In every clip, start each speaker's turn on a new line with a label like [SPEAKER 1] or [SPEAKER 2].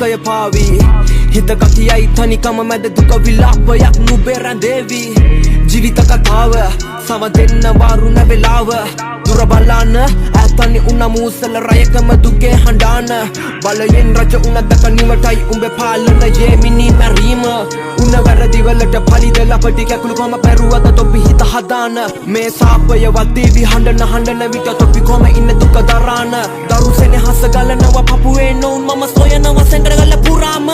[SPEAKER 1] දුකය පාවි හිත කතියයි තනිකම මැද දුක විලාපයක් නුඹේ රැඳේවි ජීවිත කතාව සම දෙන්න වාරු නැවෙලාව දුර බලන්න ඇතනි උන්න මූසල රයකම දුකේ හඬාන බලයෙන් රජ උන දක නිවටයි උඹේ පාලනයේ මිනි මැරීම උන වැරදිවලට පලිද ලපටි කැකුළු කොම පැරුවත තොපි හිත හදාන මේ සාපය වදේවි හඬන විට තොපි කොම ඉන්න දුක දරාන දරු සෙනෙහස ගලනව පපුවේ නොවුන් මම සොයනව සෙන්ඩරගල පුරාම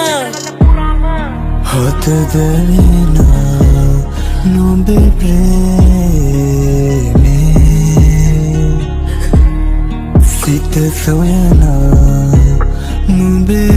[SPEAKER 2] හත දැනෙනා නුඹේ ප්‍රේමේ සිත සොයනා නුඹේ